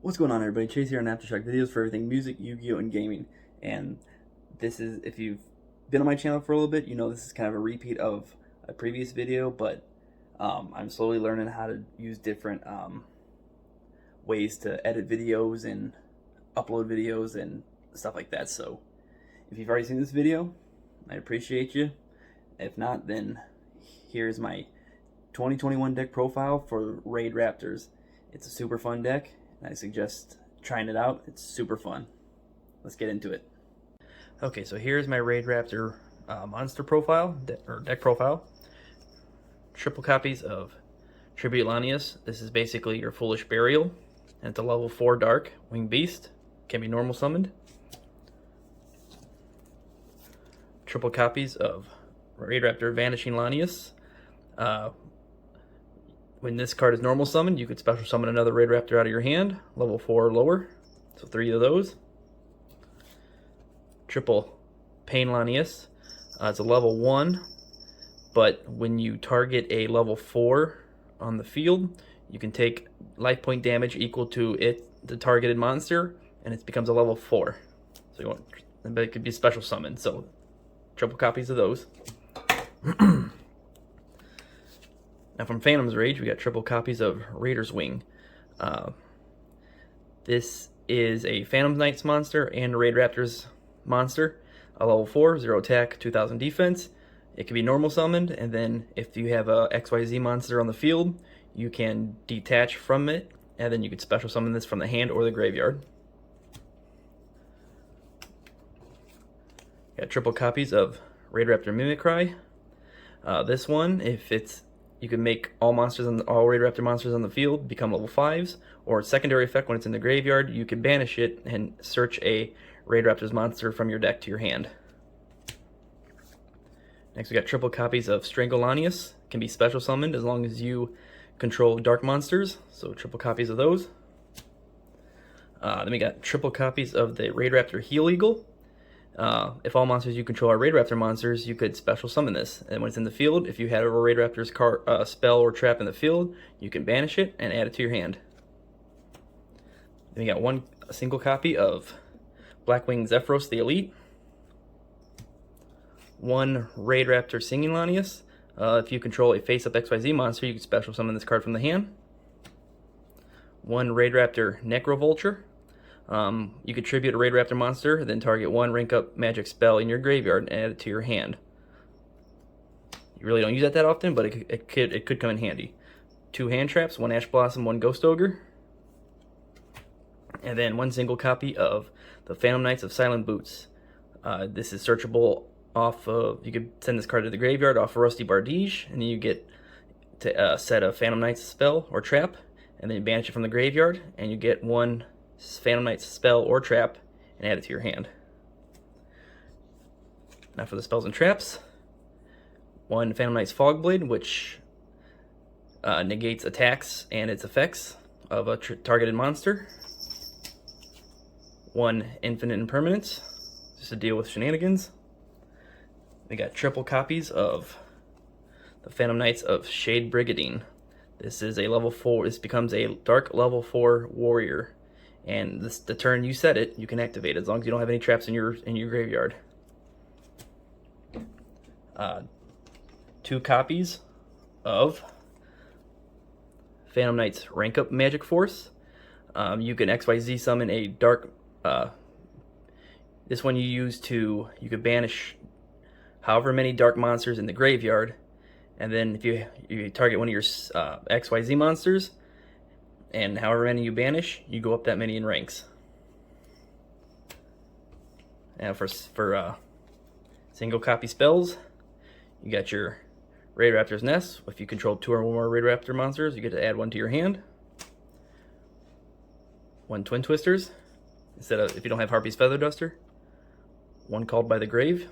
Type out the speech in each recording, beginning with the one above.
What's going on, everybody? Chase here on Aftershock Videos for everything music, Yu-Gi-Oh, and gaming. And this is, if you've been on my channel for a little bit, you know this is kind of a repeat of a previous video, but I'm slowly learning how to use different ways to edit videos and upload videos and stuff like that. So if you've already seen this video, I appreciate you. If not, then here's my 2021 deck profile for Raidraptors. It's a super fun deck. I suggest trying it out. It's super fun. Let's get into it. Okay, so here's my Raidraptor monster profile, or deck profile. Triple copies of Tribute Lanius. This is basically your Foolish Burial. And it's a level 4 dark winged beast. Can be normal summoned. Triple copies of Raidraptor Vanishing Lanius. When this card is normal summoned, you could special summon another Raidraptor out of your hand, level 4 or lower. So 3 of those. Triple Pain Lanius. It's a level 1, but when you target a level 4 on the field, you can take life point damage equal to the targeted monster, and it becomes a level 4. So you want, but it could be special summoned. So triple copies of those. Now from Phantom's Rage, we got triple copies of Raider's Wing. This is a Phantom Knights monster and a Raidraptors monster. A level 4, 0 attack, 2000 defense. It can be normal summoned, and then if you have a XYZ monster on the field, you can detach from it, and then you could special summon this from the hand or the graveyard. Got triple copies of Raidraptor Mimicry. This one, if it's you can make all Raidraptor monsters on the field become level 5s, or secondary effect when it's in the graveyard, you can banish it and search a Raidraptor's monster from your deck to your hand. Next we got triple copies of Strangle Lanius. Can be special summoned as long as you control dark monsters, so triple copies of those. Then we got triple copies of the Raidraptor Heel Eagle. If all monsters you control are Raidraptor monsters, you could special summon this. And when it's in the field, if you had a Raidraptor's spell or trap in the field, you can banish it and add it to your hand. Then we got a single copy of Blackwing Zephyros the Elite. One Raidraptor Singing Lanius. If you control a face-up XYZ monster, you can special summon this card from the hand. One Raidraptor Necrovulture. You could tribute a Raidraptor monster, then target one rank up magic spell in your graveyard and add it to your hand. You really don't use that often, but it could come in handy. 2 hand traps, 1 Ash Blossom, 1 Ghost Ogre. And then 1 single copy of the Phantom Knights of Silent Boots. This is searchable off of, you could send this card to the graveyard off of Rusty Bardige, and then you get to set a Phantom Knights spell or trap, and then you banish it from the graveyard, and you get 1 Phantom Knights spell or trap and add it to your hand. Now for the spells and traps. 1 Phantom Knights Fogblade, which negates attacks and its effects of a targeted monster. 1 Infinite Impermanence, just to deal with shenanigans. We got triple copies of the Phantom Knights of Shade Brigadine. This is a level 4, this becomes a dark level 4 warrior. And the turn you set it, you can activate it as long as you don't have any traps in your graveyard. 2 copies of Phantom Knights Rank Up Magic Force. You can XYZ summon a dark. This one you could banish however many dark monsters in the graveyard, and then if you target one of your XYZ monsters, and however many you banish, you go up that many in ranks. Now for single copy spells, you got your Raidraptor's Nest. If you control 2 or more Raidraptor monsters, you get to add 1 to your hand. 1 Twin Twisters, instead of if you don't have Harpy's Feather Duster. 1 Called by the Grave.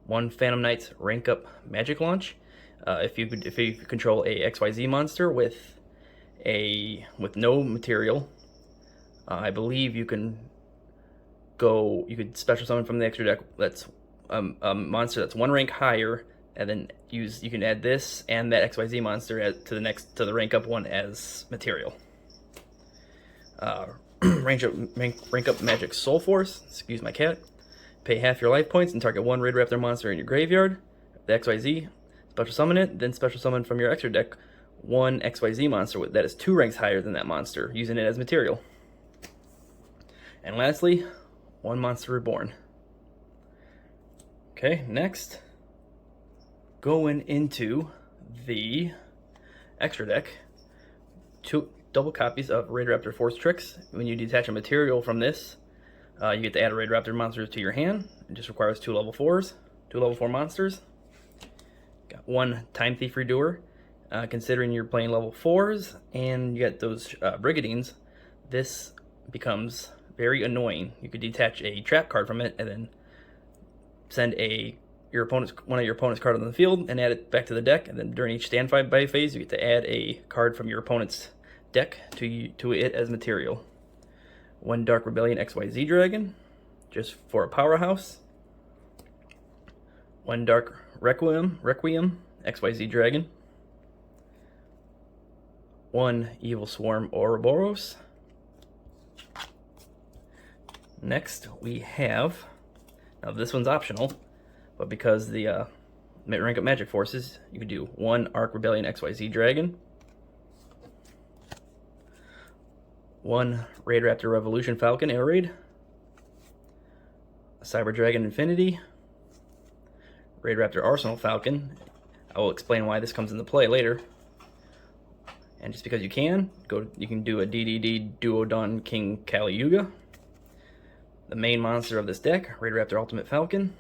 1 Phantom Knights Rank Up Magic Launch. If you control a XYZ monster with no material, I believe you could special summon from the extra deck that's a monster that's 1 rank higher, and then you can add this and that XYZ monster to the rank up one as material. rank up Magic Soul Force. Excuse my cat. Pay half your life points and target one Raidraptor monster in your graveyard. The XYZ. Special summon it, then special summon from your extra deck one XYZ monster that is 2 ranks higher than that monster, using it as material. And lastly, one monster reborn. Okay, next, going into the extra deck, 2 double copies of Raidraptor Force Tricks. When you detach a material from this, you get to add a Raidraptor monster to your hand. It just requires 2 level 4s, 2 level 4 monsters. Got 1 Time Thief Redoer. Considering you're playing level 4s and you get those Brigadines, this becomes very annoying. You could detach a trap card from it and then send one of your opponent's card on the field and add it back to the deck. And then during each standby phase, you get to add a card from your opponent's deck to it as material. 1 Dark Rebellion XYZ Dragon, just for a powerhouse. 1 Dark Requiem XYZ Dragon. 1 Evil Swarm Ouroboros. Next we have, now this one's optional, but because the rank up magic forces, you could do 1 Arc Rebellion XYZ Dragon, 1 Raidraptor Revolution Falcon Air Raid, a Cyber Dragon Infinity, Raidraptor Arsenal Falcon. I will explain why this comes into play later. And just because you can do a DDD Duodon King Kali Yuga. The main monster of this deck, Raidraptor Ultimate Falcon.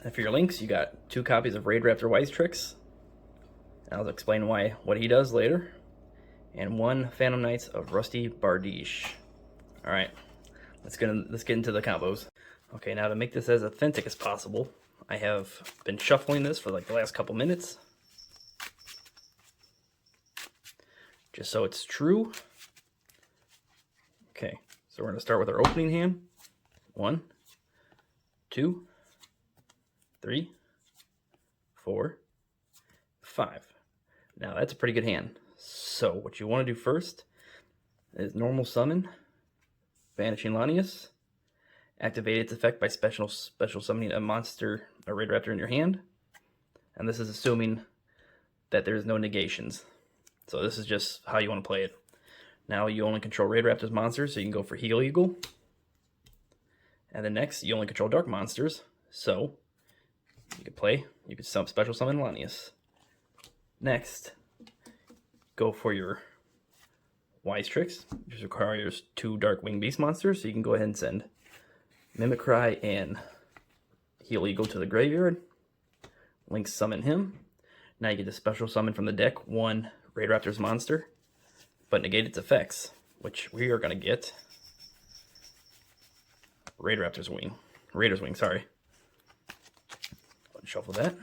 And for your links, you got 2 copies of Raidraptor Wise Tricks. I'll explain what he does later. And 1 Phantom Knights of Rusty Bardiche. Alright, let's get into the combos. Okay, now to make this as authentic as possible, I have been shuffling this for like the last couple minutes, just so it's true. Okay, so we're going to start with our opening hand. 1, 2, 3, 4, 5. Now that's a pretty good hand. So what you want to do first is normal summon Vanishing Lanius. Activate its effect by special summoning a monster, a Raidraptor in your hand. And this is assuming that there's no negations. So this is just how you want to play it. Now you only control Raidraptor's monsters, so you can go for Heal Eagle. And then next, you only control dark monsters, so you could special summon Lanius. Next, go for your Wise Tricks, which requires 2 Dark Wing Beast monsters, so you can go ahead and send Mimicry and Heal Eagle to the graveyard. Link summon him. Now you get to special summon from the deck 1 Raidraptor's monster, but negate its effects, which we are going to get Raidraptor's Wing. Raider's Wing, sorry. Shuffle that.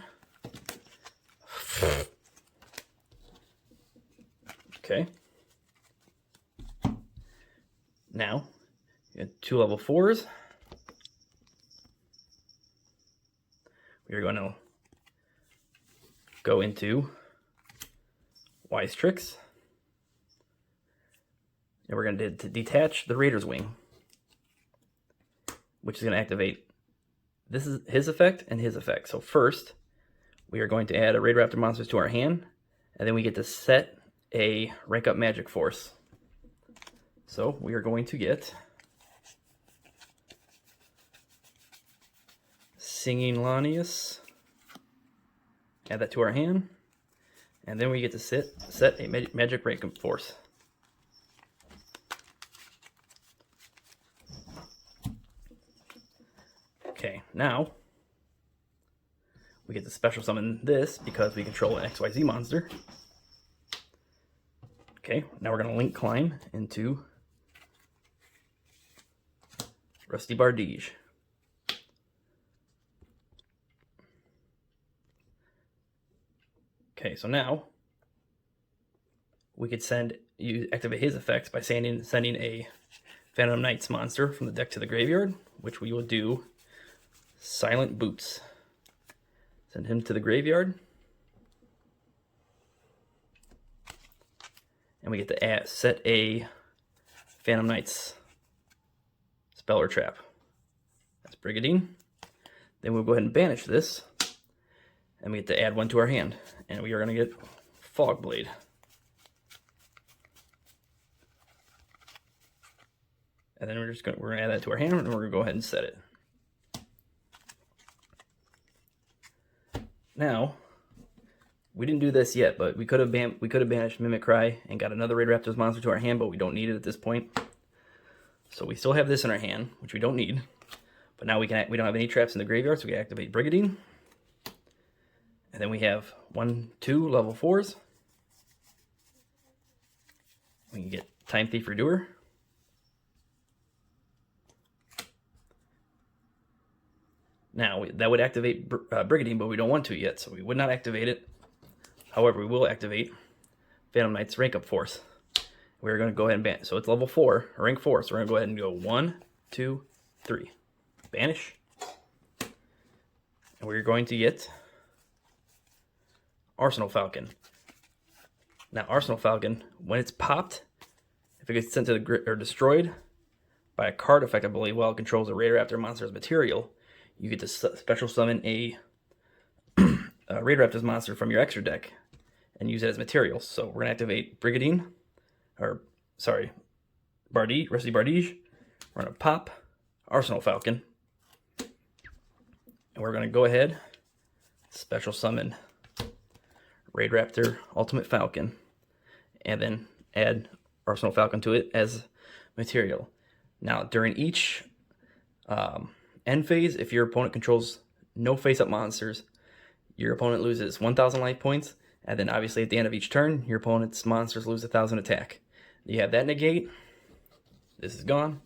Okay. Now, you get 2 level 4s. We are going to go into Wise Tricks. And we're going to detach the Raider's Wing, which is going to activate, this is his effect and his effect. So first, we are going to add a Raidraptor monsters to our hand, and then we get to set a rank up magic force. So we are going to get Singing Lanius, add that to our hand, and then we get to set a magic rank up force. Okay, now we get to special summon this because we control an XYZ monster. Okay, now we're going to link climb into Rusty Bardiche. Okay, so now we could activate his effects by sending a Phantom Knights monster from the deck to the graveyard, which we will do Silent Boots. Send him to the graveyard. and we get to set a Phantom Knights Speller Trap. That's Brigadine. Then we'll go ahead and banish this, and we get to add one to our hand, and we are going to get Fog Blade. And then we're going to add that to our hand, and we're going to go ahead and set it. Now, we didn't do this yet, but we could have banished Mimic Cry and got another Raidraptors monster to our hand, but we don't need it at this point. So we still have this in our hand, which we don't need. But now we don't have any traps in the graveyard, so we can activate Brigadine. And then we have 1, 2 level 4s. We can get Time Thief Redoer. Now, that would activate Brigadine, but we don't want to yet, so we would not activate it. However, we will activate Phantom Knight's Rank Up Force. We're going to go ahead and banish. So it's level 4, or rank 4, so we're going to go ahead and go 1, 2, 3. Banish. And we're going to get Arsenal Falcon. Now, Arsenal Falcon, when it's popped, if it gets sent to the grid or destroyed by a card effect, I believe, while it controls a Raidraptor monster's material, you get to special summon a Raidraptors monster from your extra deck and use it as material. So we're going to activate Brigadine, or sorry, Rusty Bardige. We're going to pop Arsenal Falcon, and we're going to go ahead, special summon Raidraptor Ultimate Falcon, and then add Arsenal Falcon to it as material. Now, during each end phase, if your opponent controls no face-up monsters, your opponent loses 1,000 life points, and then obviously at the end of each turn, your opponent's monsters lose 1,000 attack. You have that negate. This is gone.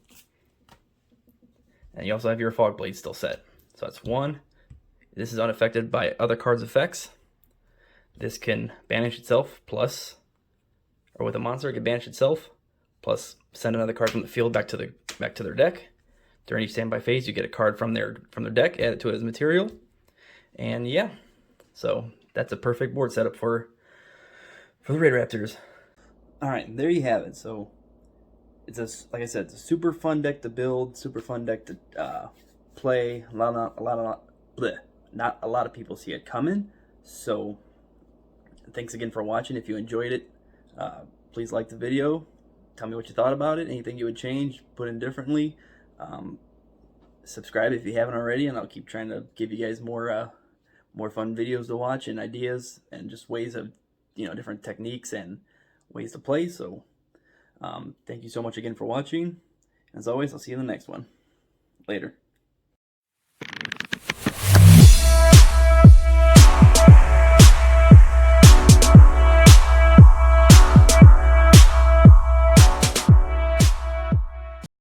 And you also have your Fog Blade still set. So that's 1. This is unaffected by other cards' effects. This can banish itself, plus, or with a monster, it can banish itself, plus send another card from the field back to their deck. During each standby phase, you get a card from their deck, add it to it as material, and yeah, so that's a perfect board setup for the Raidraptors. All right, there you have it. So it's like I said, it's a super fun deck to build, super fun deck to play. Not a lot of people see it coming. So thanks again for watching. If you enjoyed it, please like the video. Tell me what you thought about it. Anything you would change, put in differently. Subscribe if you haven't already, and I'll keep trying to give you guys more fun videos to watch and ideas and just ways of, different techniques and ways to play. So thank you so much again for watching. As always, I'll see you in the next one. Later.